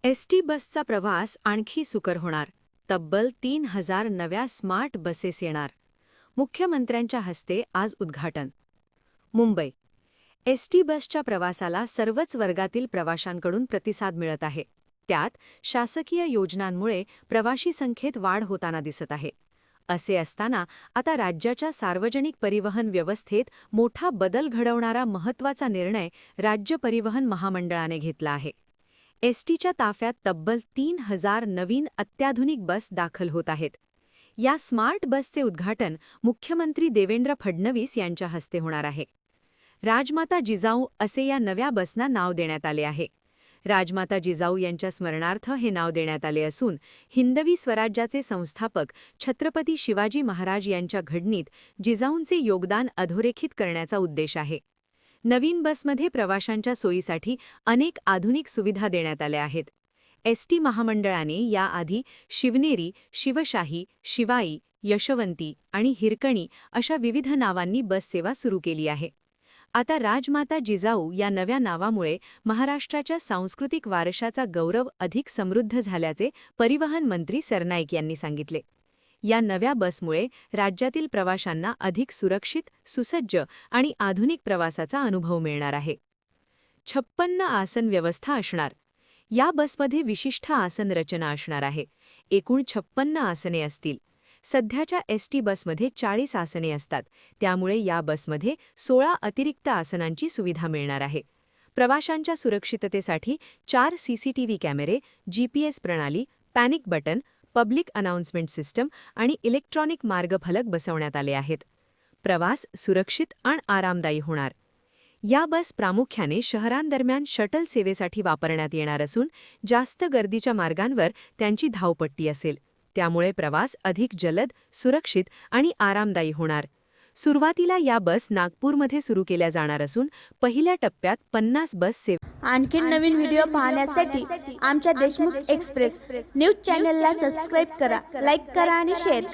ST बसचा प्रवास आणखी सुकर होणार. तब्बल 3,000 नव्या स्मार्ट बसेस येणार. मुख्यमंत्र्यांच्या हस्ते आज उद्घाटन. मुंबई. एसटी बसच्या प्रवासाला सर्वच वर्गातील प्रवाशांकडून प्रतिसाद मिळत आहे. त्यात शासकीय योजनांमुळे प्रवाशी संख्येत वाढ होताना दिसत आहे. असे असताना आता राज्याच्या सार्वजनिक परिवहन व्यवस्थेत मोठा बदल घडवणारा महत्त्वाचा निर्णय राज्य परिवहन महामंडळाने घेतला आहे. एसटीच्या ताफ्यात तब्बल 3,000 नवीन अत्याधुनिक बस दाखल होत आहेत. या स्मार्ट बसचे उद्घाटन मुख्यमंत्री देवेंद्र फडणवीस यांच्या हस्ते होणार आहे. राजमाता जिजाऊ असे या नव्या बसना नाव देण्यात आले आहे. राजमाता जिजाऊ यांच्या स्मरणार्थ हे नाव देण्यात आले असून हिंदवी स्वराज्याचे संस्थापक छत्रपती शिवाजी महाराज यांच्या घडणीत जिजाऊंचे योगदान अधोरेखित करण्याचा उद्देश आहे. नवीन बसमध्ये प्रवाशांच्या सोयीसाठी अनेक आधुनिक सुविधा देण्यात आल्या आहेत. एसटी महामंडळाने याआधी शिवनेरी, शिवशाही, शिवाई, यशवंती आणि हिरकणी अशा विविध नावांनी बस सेवा सुरू केली आहे. आता राजमाता जिजाऊ या नव्या नावामुळे महाराष्ट्राच्या सांस्कृतिक वारशाचा गौरव अधिक समृद्ध झाल्याचे परिवहन मंत्री सरनाईक यांनी सांगितले. या नव्या बसमुळे राज्यातील प्रवाशांना अधिक सुरक्षित, सुसज्ज आणि आधुनिक प्रवासाचा अनुभव मिळणार आहे. 56 आसन व्यवस्था असणार. या बसमध्ये विशिष्ट आसन रचना असणार आहे. एकूण 56 आसने असतील. सध्याच्या एसटी बसमध्ये 40 आसने असतात. त्यामुळे या बसमध्ये 16 अतिरिक्त आसनांची सुविधा मिळणार आहे. प्रवाशांच्या सुरक्षिततेसाठी 4 सीसीटीव्ही कॅमेरे, जीपीएस प्रणाली, panic button, public announcement system आणि इलेक्ट्रॉनिक मार्गफलक बसवण्यात आले आहेत. प्रवास सुरक्षित आणि आरामदायी होणार. या बस प्रामुख्याने शहरांदरम्यान शटल सेवेसाठी वापरण्यात येणार असून जास्त गर्दीच्या मार्गांवर त्यांची धावपट्टी असेल. त्यामुळे प्रवास अधिक जलद, सुरक्षित आणि आरामदायी होणार. सुरुवातीला या बस नागपूरमध्ये सुरू केल्या जाणार असून पहिल्या टप्प्यात 50 बस सेवा. आणखी नवीन व्हिडिओ पाहण्यासाठी आमच्या देशमुख एक्सप्रेस न्यूज चॅनलला सबस्क्राईब करा, लाईक करा आणि शेअर करा.